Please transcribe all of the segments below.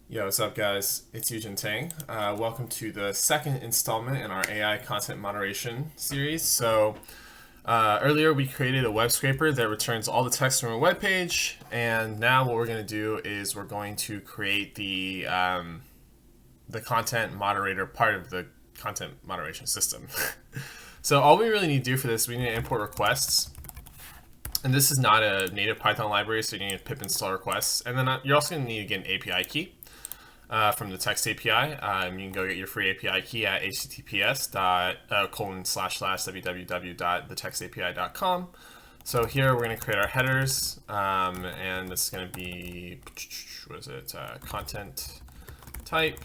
Yo, what's up, guys? It's Yujin Tang. Welcome to the second installment in our AI content moderation series. Earlier we created a web scraper that returns all the text from a web page, and now what we're going to do is we're going to create the content moderator part of the content moderation system. So all we really need to do for this, we need to import requests. And this is not a native Python library, so you need to pip install requests. And then you're also going to need to get an API key. From the text API. You can go get your free API key at https://www.thetextapi.com. So here we're going to create our headers, and this is going to be, what is it, content type,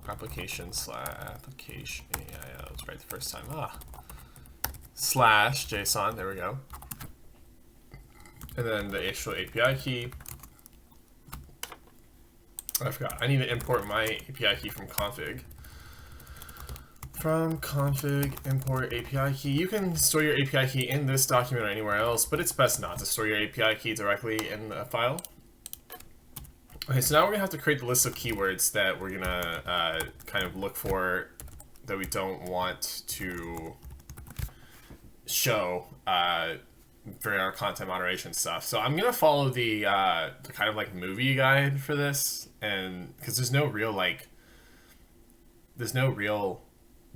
application, yeah, that was right the first time, slash JSON, there we go. And then the actual API key. I forgot. I need to import my API key from config. From config, import API key. You can store your API key in this document or anywhere else, but it's best not to store your API key directly in a file. Okay, so now we're going to have to create the list of keywords that we're going to kind of look for that we don't want to show for our content moderation stuff. So I'm gonna follow the kind of like movie guide for this, and because there's no real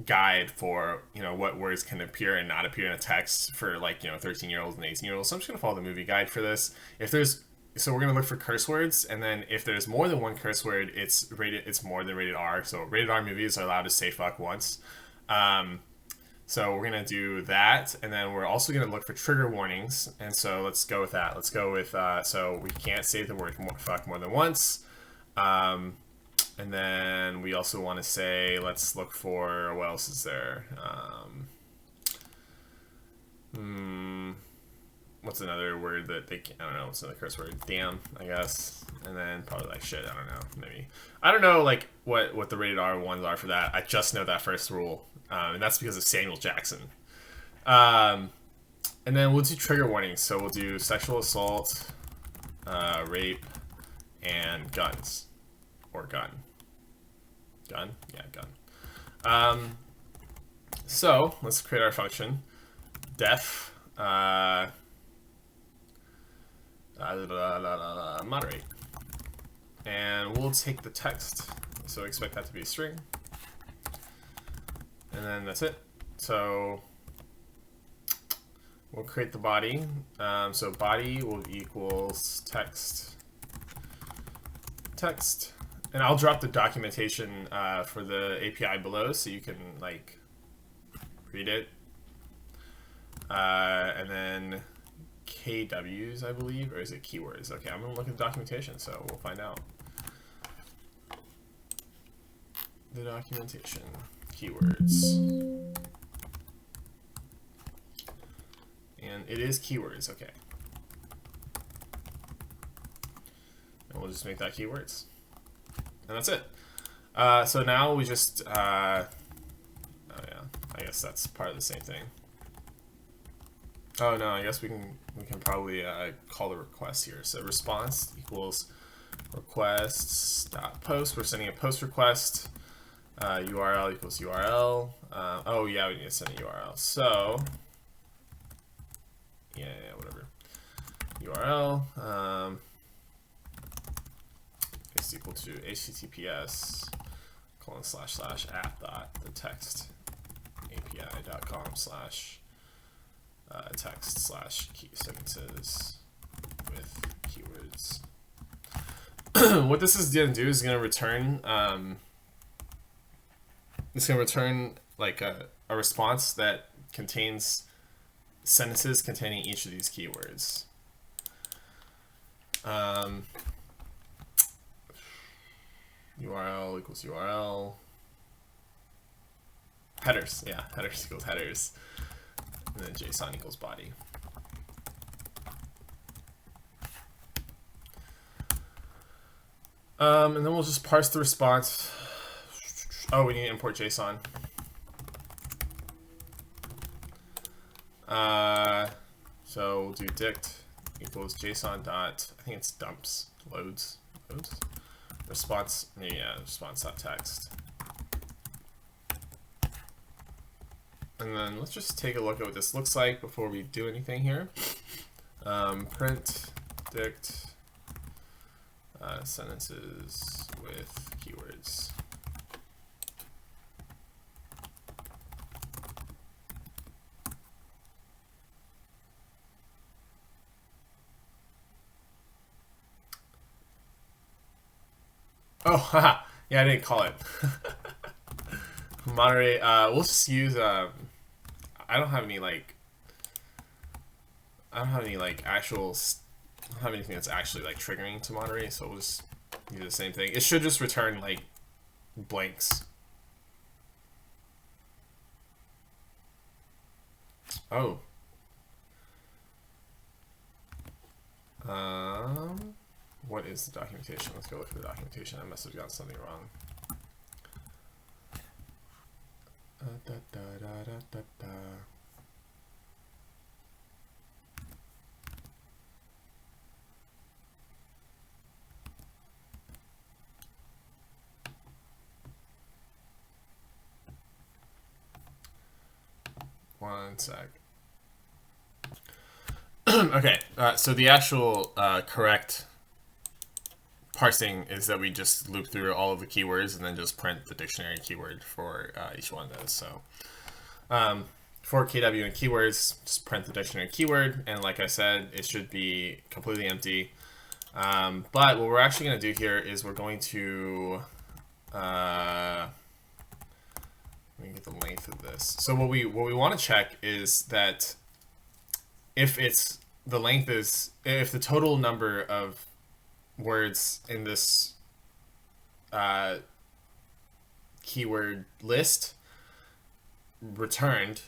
guide for what words can appear and not appear in a text for 13-year-olds and 18-year-olds. So I'm just gonna follow the movie guide for this. So we're gonna look for curse words, and then if there's more than one curse word, it's more than rated R. So rated R movies are allowed to say fuck once. So we're going to do that, and then we're also going to look for trigger warnings, and so let's go with that. Let's go with, so we can't say the word fuck more than once, and then we also want to say, let's look for, what else is there, what's another word that they can't, I don't know, what's another curse word, damn, I guess, and then probably like shit, I don't know, maybe, I don't know like what the rated R ones are for that. I just know that first rule. And that's because of Samuel Jackson. And then we'll do trigger warnings. So we'll do sexual assault, rape, and guns. Or gun. Gun? Yeah, gun. So let's create our function. Def moderate. And we'll take the text. So expect that to be a string. And then that's it. So we'll create the body. So body will equals text. And I'll drop the documentation for the API below so you can like read it. And then KWs, I believe, or is it keywords? Okay, I'm gonna look at the documentation, so we'll find out. The documentation. Keywords. And it is keywords, okay. And we'll just make that keywords. And that's it. So now we just, oh yeah, I guess that's part of the same thing. Oh no, I guess we can probably call the request here. So response equals requests.post. We're sending a post request. URL equals URL. Oh yeah, we need to send a URL. So yeah, whatever. URL is equal to https://app.thetextapi.com/text/key sentences with keywords. What this is going to do is going to return it's going to return like a response that contains sentences containing each of these keywords. URL equals URL. Headers, yeah, headers equals headers. And then JSON equals body. And then we'll just parse the response. Oh, we need to import JSON. So we'll do dict equals JSON dot, I think it's dumps, loads, response, yeah, response.text. And then let's just take a look at what this looks like before we do anything here. Print dict sentences with keywords. Oh, haha. Yeah, I didn't call it. Moderate. We'll just use. I don't have any like. I don't have any like actual. I don't have anything that's actually like triggering to moderate, so we'll just use the same thing. It should just return like blanks. Oh. What is the documentation? Let's go look at the documentation. I must have got something wrong. One sec. Okay, so the actual correct parsing is that we just loop through all of the keywords and then just print the dictionary keyword for each one of those. So for KW and keywords, just print the dictionary keyword, and like I said, it should be completely empty. But what we're actually going to do here is we're going to let me get the length of this. So what we want to check is that if the length is, if the total number of words in this keyword list returned,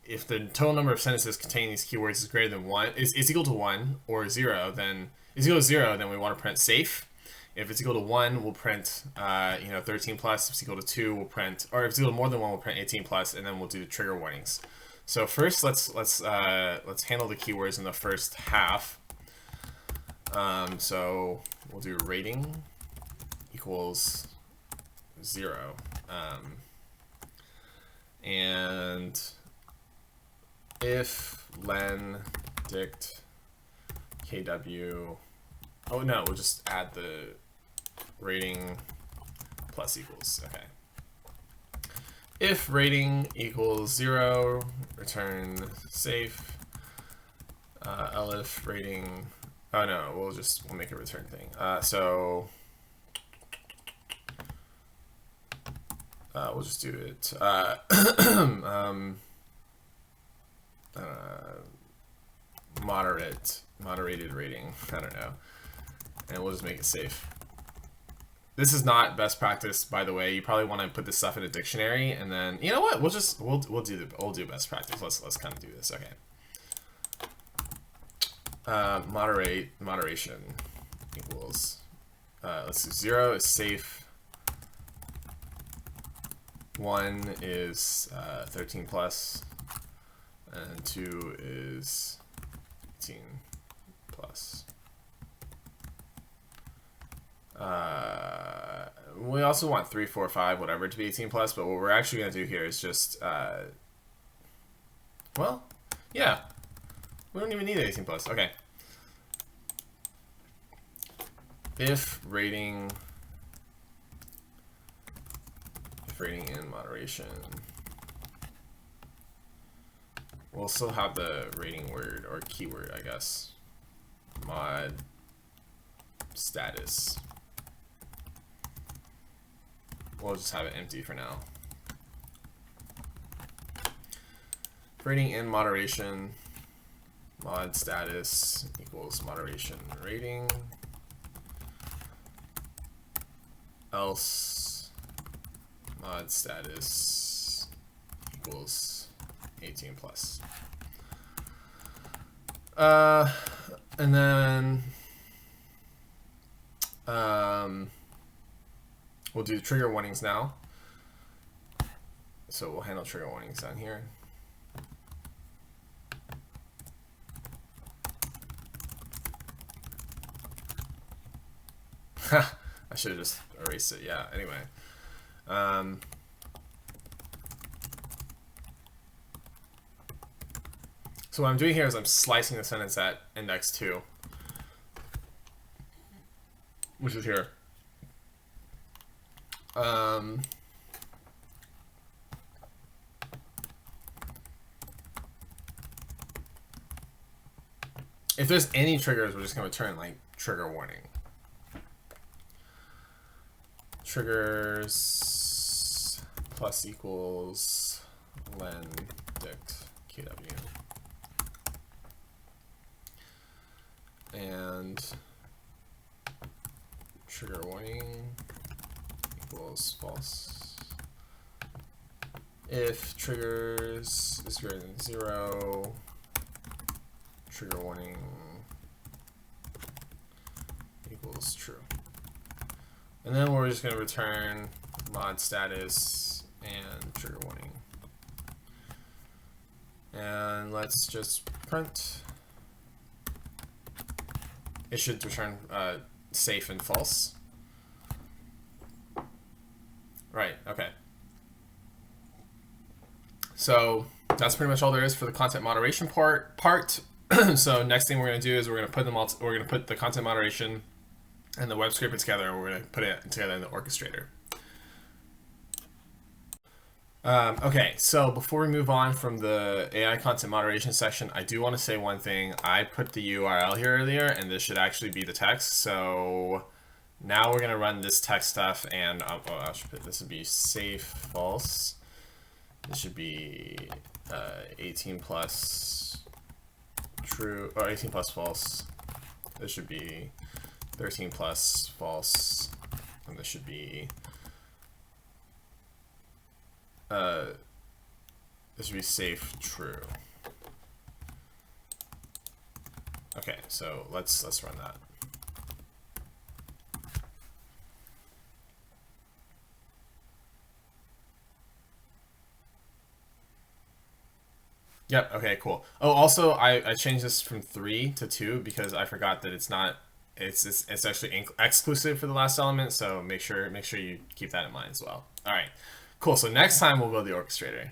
if the total number of sentences containing these keywords is greater than one, is equal to 1 or 0, then is equal to 0, then we want to print safe. If it's equal to 1, we'll print 13 plus. If it's equal to 2, we'll print, or if it's equal to more than 1, we'll print 18 plus, and then we'll do the trigger warnings. So first, let's handle the keywords in the first half. So we'll do rating equals 0, and if len dict kw. Oh no, we'll just add the rating plus equals. Okay. If rating equals 0, return safe. Elif rating. Oh no, we'll make a return thing. We'll just do it. Moderated rating. I don't know, and we'll just make it safe. This is not best practice, by the way. You probably want to put this stuff in a dictionary, and then you know what? We'll do best practice. Let's kind of do this. Okay. Moderation equals. Let's do 0 is safe. 1 is 13 plus, and 2 is 18 plus. We also want 3, 4, 5, whatever to be 18 plus, but what we're actually going to do here is just, well, yeah, we don't even need 18 plus. Okay. If rating in moderation, we'll still have the rating word or keyword, I guess. Mod status. We'll just have it empty for now. Rating in moderation, mod status equals moderation rating. Else mod status equals 18 plus. And then we'll do the trigger warnings now. So we'll handle trigger warnings down here. I should have just erased it. Yeah. Anyway. So what I'm doing here is I'm slicing the sentence at index 2, which is here. If there's any triggers, we're just going to return like trigger warning. Triggers plus equals len dict qw. And trigger warning equals false. If triggers is greater than 0, trigger warning equals true. And then we're just going to return mod status and trigger warning. And let's just print. It should return safe and false. Right, okay. So that's pretty much all there is for the content moderation part. So next thing we're going to do is we're going to put them all. We're going to put the content moderation and the web scraper together, and we're going to put it together in the orchestrator. Okay, so before we move on from the AI content moderation section, I do want to say one thing. I put the URL here earlier, and this should actually be the text. So now we're going to run this text stuff, and I should put this would be safe false. This should be 18 plus true, or 18 plus false. This should be 13 plus false, and this should be safe true. Okay, so let's run that. Yep, okay, cool. Oh, also I changed this from 3 to 2 because I forgot that it's not it's actually exclusive for the last element, so make sure you keep that in mind as well. All right. Cool. So next time we'll build the orchestrator.